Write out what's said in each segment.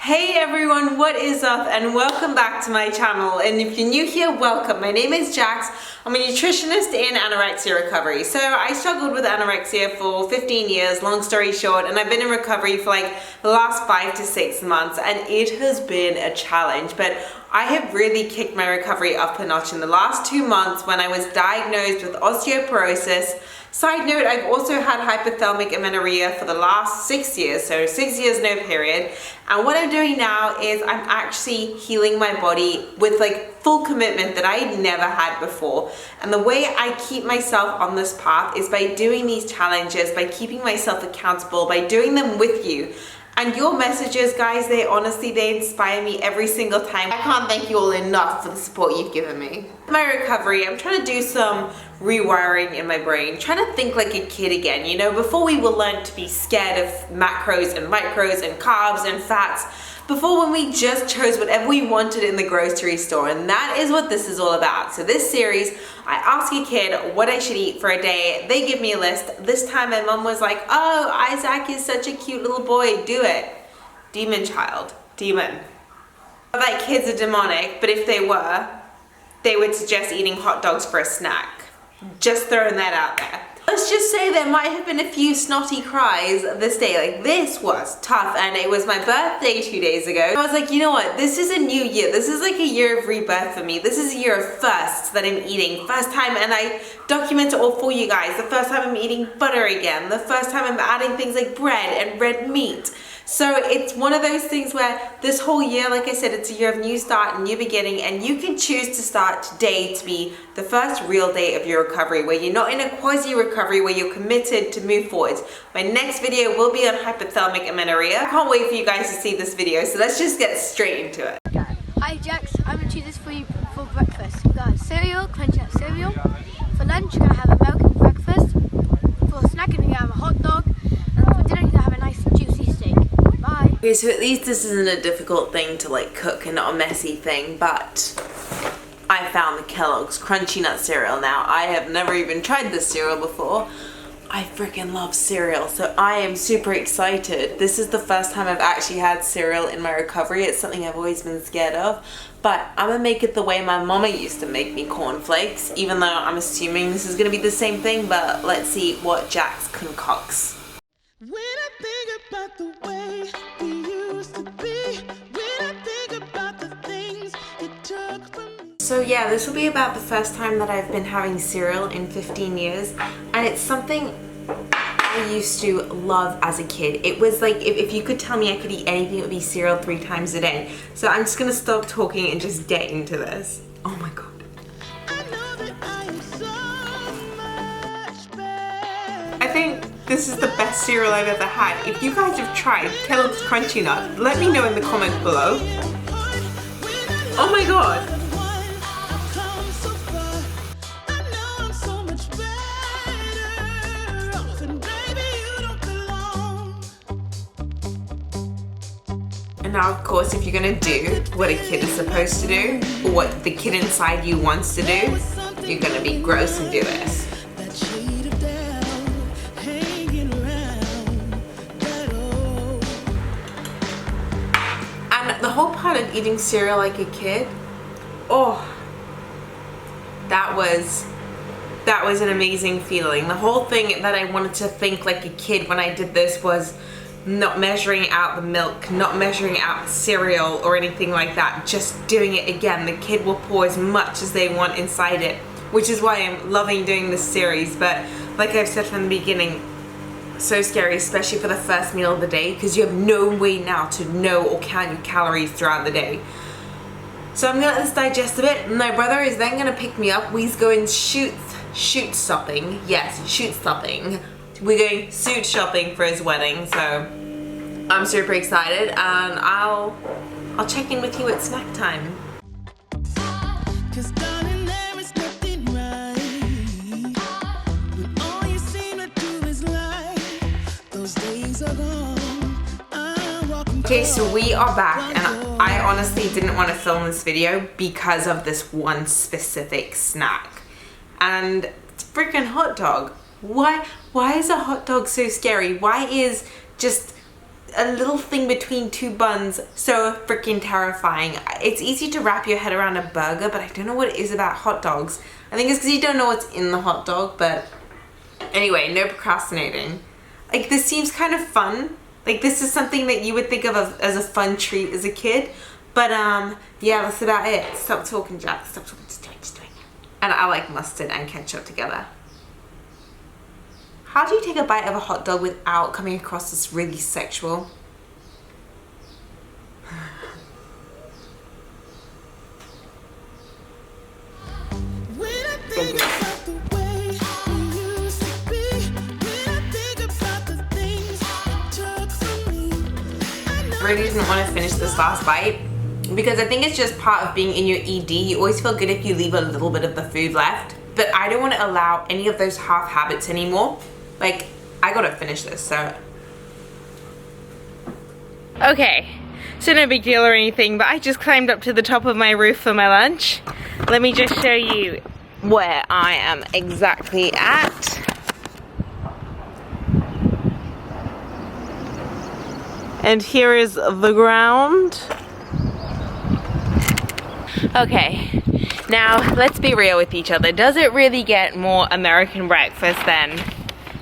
Hey everyone, what is up and welcome back to my channel. And if you're new here, welcome. My name is Jax. I'm a nutritionist in anorexia recovery. So I struggled with anorexia for 15 years, long story short, and I've been in recovery for like the last 5 to 6 months, and it has been a challenge. But I have really kicked my recovery up a notch in the last 2 months when I was diagnosed with osteoporosis. Side note, I've also had hypothalamic amenorrhea for the last 6 years, so 6 years no period. And what I'm doing now is I'm actually healing my body with like full commitment that I had never had before. And the way I keep myself on this path is by doing these challenges, by keeping myself accountable, by doing them with you. And your messages, guys, they inspire me every single time. I can't thank you all enough for the support you've given me. My recovery, I'm trying to do some rewiring in my brain, trying to think like a kid again. You know, before we were learned to be scared of macros and micros and carbs and fats, before when we just chose whatever we wanted in the grocery store, and that is what this is all about. So this series, I ask a kid what I should eat for a day. They give me a list. This time my mom was like, oh, Isaac is such a cute little boy, do it. Demon child, demon. Not that kids are demonic, but if they were, they would suggest eating hot dogs for a snack. Just throwing that out there. Let's just say there might have been a few snotty cries this day. Like, this was tough, and it was my birthday 2 days ago. I was like, you know what, this is a new year. This is like a year of rebirth for me. This is a year of firsts that I'm eating. First time, and I document it all for you guys. The first time I'm eating butter again. The first time I'm adding things like bread and red meat. So it's one of those things where this whole year, like I said, it's a year of new start and new beginning, and you can choose to start today to be the first real day of your recovery, where you're not in a quasi-recovery, where you're committed to move forward. My next video will be on hypothalamic amenorrhea. I can't wait for you guys to see this video, so let's just get straight into it. Hi Jax, I'm going to choose this for you for breakfast. We've got cereal, crunchy nut cereal. For lunch, we're going to have a milk and breakfast. For snack, we're going to have a hot dog. And for dinner, we're going to have a nice juicy steak. Bye. Okay, so at least this isn't a difficult thing to like cook and not a messy thing, but I found the Kellogg's Crunchy Nut cereal. Now, I have never even tried this cereal before. I freaking love cereal, so I am super excited. This is the first time I've actually had cereal in my recovery. It's something I've always been scared of, but I'm gonna make it the way my mama used to make me cornflakes, even though I'm assuming this is gonna be the same thing, but let's see what Jax concocts. When I think about the way we used to be, when I think about the things it took from me. So yeah, this will be about the first time that I've been having cereal in 15 years, and it's something I used to love as a kid. It was like, if you could tell me I could eat anything, it would be cereal 3 times a day. So I'm just gonna stop talking and just get into this. Oh my god. I know that I am so much better. I think this is the best cereal I've ever had. If you guys have tried Kellogg's Crunchy Nut, let me know in the comments below. Oh my god. And now, of course, if you're gonna do what a kid is supposed to do, or what the kid inside you wants to do, you're gonna be gross and do this. And the whole part of eating cereal like a kid, oh, that was an amazing feeling. The whole thing that I wanted to think like a kid when I did this was not measuring out the milk, not measuring out the cereal or anything like that, just doing it again. The kid will pour as much as they want inside it, which is why I'm loving doing this series. But like I've said from the beginning, so scary, especially for the first meal of the day, because you have no way now to know or count your calories throughout the day. So I'm gonna let this digest a bit. My brother is then gonna pick me up. We's going shoot shopping. Yes, shoot shopping. We're going suit shopping for his wedding, so I'm super excited, and I'll check in with you at snack time. 'Cause darling, there is nothing right when all you seem to do is lie. Those days are gone. I'm walking. Okay, so we are back, and I honestly didn't want to film this video because of this one specific snack, and it's freaking hot dog. Why is a hot dog so scary? Why is just a little thing between two buns so freaking terrifying. It's easy to wrap your head around a burger, but I don't know what it is about hot dogs. I think it's because you don't know what's in the hot dog, but anyway, no procrastinating. Like, this seems kind of fun. Like, this is something that you would think of as a fun treat as a kid. But yeah, that's about it. Stop talking, Jack. Stop talking. Just do it. Just do it. And I like mustard and ketchup together. How do you take a bite of a hot dog without coming across as really sexual? Really didn't want to finish this last bite because I think it's just part of being in your ED. You always feel good if you leave a little bit of the food left, but I don't want to allow any of those half habits anymore. Like, I gotta finish this, so. Okay, so no big deal or anything, but I just climbed up to the top of my roof for my lunch. Let me just show you where I am exactly at. And here is the ground. Okay, now let's be real with each other. Does it really get more American breakfast than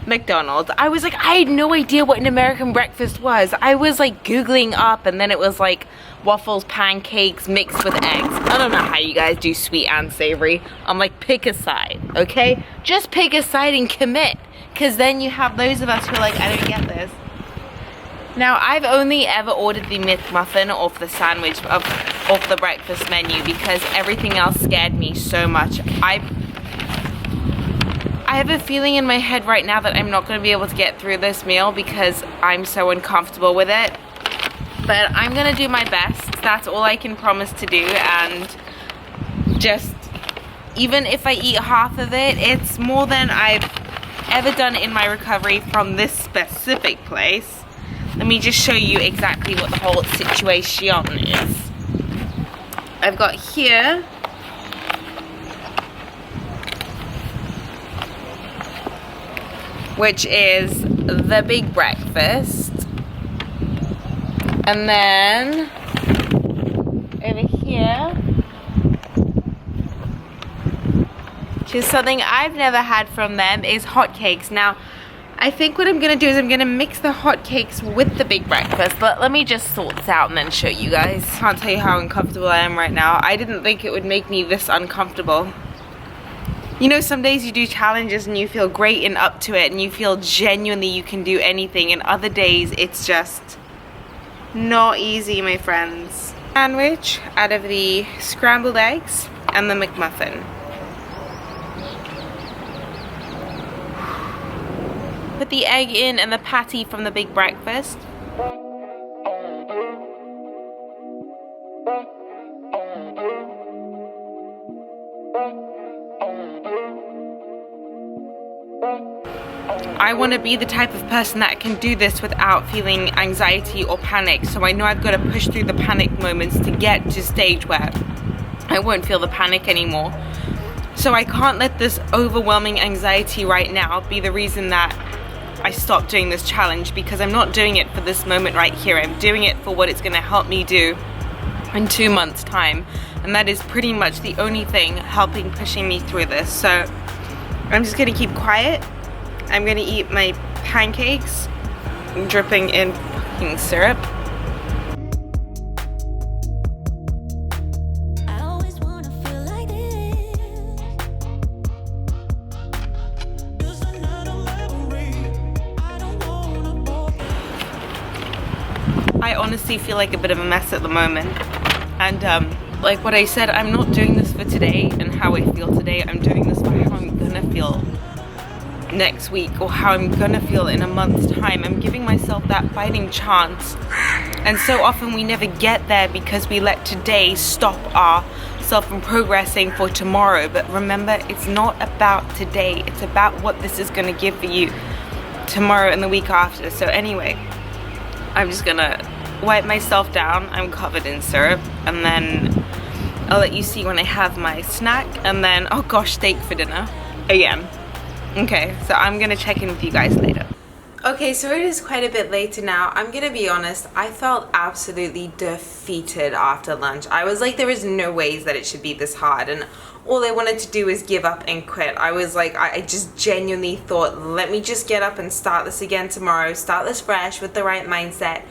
McDonald's? I was like, I had no idea what an American breakfast was. I was like Googling up, and then it was like waffles, pancakes mixed with eggs. I don't know how you guys do sweet and savory. I'm like, pick a side, okay? Just pick a side and commit, because then you have those of us who are like, I don't get this. Now, I've only ever ordered the McMuffin off the sandwich, off the breakfast menu, because everything else scared me so much. I have a feeling in my head right now that I'm not going to be able to get through this meal because I'm so uncomfortable with it. But I'm going to do my best. That's all I can promise to do. And just, even if I eat half of it, it's more than I've ever done in my recovery from this specific place. Let me just show you exactly what the whole situation is. I've got here which is the big breakfast, and then over here, which is something I've never had from them, is hotcakes. Now I think what I'm gonna do is I'm gonna mix the hotcakes with the big breakfast, but let me just sort this out and then show you guys. Can't tell you how uncomfortable I am right now. I didn't think it would make me this uncomfortable. You know, some days you do challenges and you feel great and up to it and you feel genuinely you can do anything, and other days it's just not easy, my friends. Sandwich out of the scrambled eggs and the McMuffin. Put the egg in and the patty from the big breakfast. I want to be the type of person that can do this without feeling anxiety or panic, so I know I've got to push through the panic moments to get to a stage where I won't feel the panic anymore. So I can't let this overwhelming anxiety right now be the reason that I stop doing this challenge, because I'm not doing it for this moment right here. I'm doing it for what it's going to help me do in 2 months' time, and that is pretty much the only thing pushing me through this. So I'm just going to keep quiet. I'm going to eat my pancakes dripping in fucking syrup. I honestly feel like a bit of a mess at the moment, and like what I said, I'm not doing this for today and how I feel today. I'm doing this for how I'm gonna feel next week, or how I'm gonna feel in a month's time. I'm giving myself that fighting chance, and so often we never get there because we let today stop ourselves from progressing for tomorrow. But remember, it's not about today, it's about what this is gonna give for you tomorrow and the week after. So anyway, I'm just gonna wipe myself down. I'm covered in syrup, and then I'll let you see when I have my snack, and then, oh gosh, steak for dinner again. Okay, so I'm gonna check in with you guys later. Okay, so it is quite a bit later now. I'm gonna be honest, I felt absolutely defeated after lunch. I was like, there is no ways that it should be this hard, and all I wanted to do was give up and quit. I was like, I just genuinely thought, let me just get up and start this again tomorrow, start this fresh with the right mindset.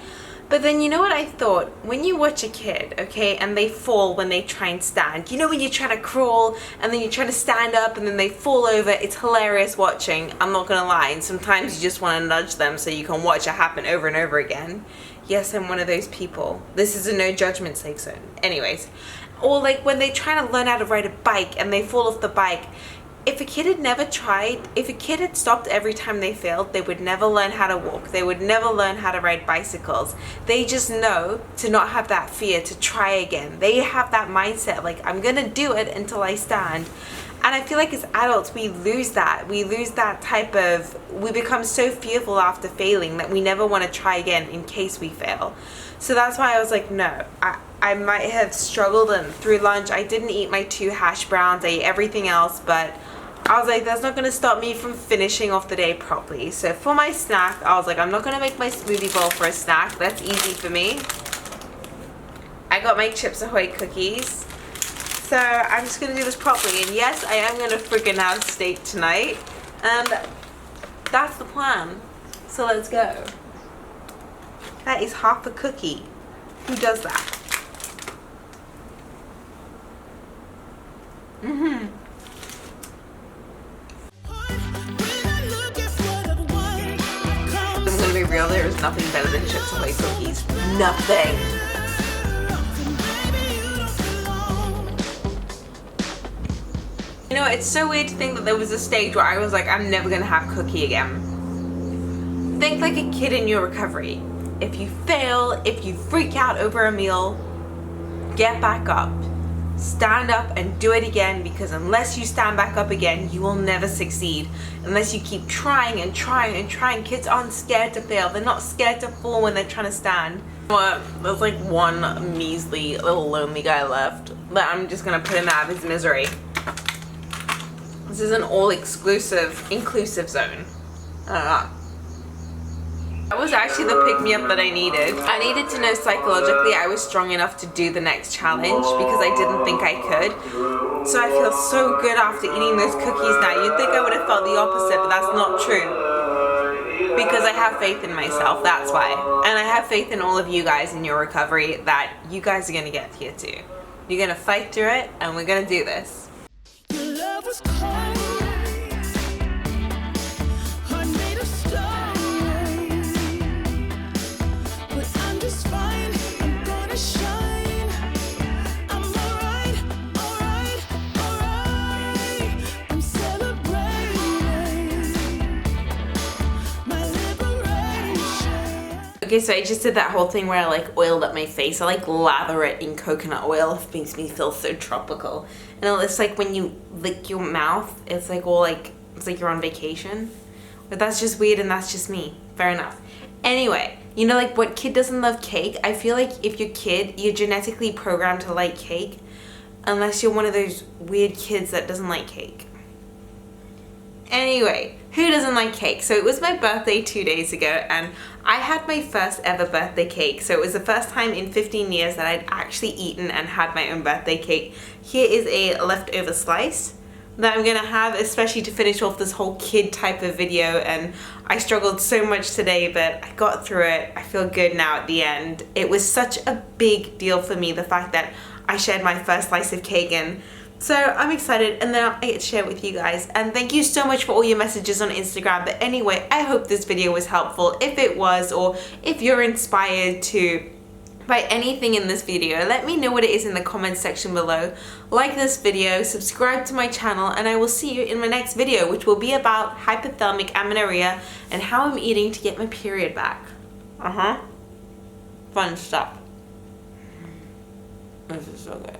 But then you know what I thought? When you watch a kid, okay, and they fall when they try and stand. You know when you're trying to crawl and then you try to stand up and then they fall over? It's hilarious watching, I'm not gonna lie. And sometimes you just want to nudge them so you can watch it happen over and over again. Yes, I'm one of those people. This is a no judgment safe zone. Anyways, or like when they try to learn how to ride a bike and they fall off the bike. If a kid had never tried, if a kid had stopped every time they failed, they would never learn how to walk. They would never learn how to ride bicycles. They just know to not have that fear, to try again. They have that mindset, like, I'm gonna do it until I stand. And I feel like as adults, we lose that. We lose that type of, we become so fearful after failing that we never want to try again in case we fail. So that's why I was like, no, I might have struggled, and through lunch, I didn't eat my 2 hash browns. I ate everything else, but I was like, that's not going to stop me from finishing off the day properly. So for my snack, I was like, I'm not going to make my smoothie bowl for a snack. That's easy for me. I got my Chips Ahoy cookies. So I'm just going to do this properly. And yes, I am going to freaking have steak tonight. And that's the plan. So let's go. That is half a cookie. Who does that? Mm-hmm. I'm gonna be real, there is nothing better than Chips Ahoy cookies. Nothing. You know, it's so weird to think that there was a stage where I was like, I'm never gonna have cookie again. Think like a kid in your recovery. If you fail, if you freak out over a meal, get back up. Stand up and do it again, because unless you stand back up again, you will never succeed. Unless you keep trying and trying and trying. Kids aren't scared to fail. They're not scared to fall when they're trying to stand. What? There's like one measly little lonely guy left, but I'm just gonna put him out of his misery. This is an all-exclusive, inclusive zone. I don't know. That was actually the pick-me-up that I needed. I needed to know psychologically I was strong enough to do the next challenge, because I didn't think I could. So I feel so good after eating those cookies now. You'd think I would have felt the opposite, but that's not true. Because I have faith in myself, that's why. And I have faith in all of you guys in your recovery that you guys are gonna get here too. You're gonna fight through it, and we're gonna do this. Your love was cold. Heart made of stone. But I'm just fine. I'm gonna shine. I'm alright, alright, alright. I'm celebrating my liberation. Okay, so I just did that whole thing where I like oiled up my face. I like lather it in coconut oil. It makes me feel so tropical. And it's like when you lick your mouth, it's like all like, it's like you're on vacation. But that's just weird, and that's just me. Fair enough. Anyway, you know, like, what kid doesn't love cake? I feel like if you're a kid, you're genetically programmed to like cake, unless you're one of those weird kids that doesn't like cake. Anyway, who doesn't like cake? So it was my birthday 2 days ago, and I had my first ever birthday cake. So it was the first time in 15 years that I'd actually eaten and had my own birthday cake. Here is a leftover slice that I'm gonna have, especially to finish off this whole kid type of video. And I struggled so much today, but I got through it. I feel good now at the end. It was such a big deal for me, the fact that I shared my first slice of cake, and so I'm excited, and then I get to share it with you guys. And thank you so much for all your messages on Instagram. But anyway, I hope this video was helpful. If it was, or if you're inspired by anything in this video, let me know what it is in the comments section below. Like this video, subscribe to my channel, and I will see you in my next video, which will be about hypothalamic amenorrhea and how I'm eating to get my period back. Fun stuff. This is so good.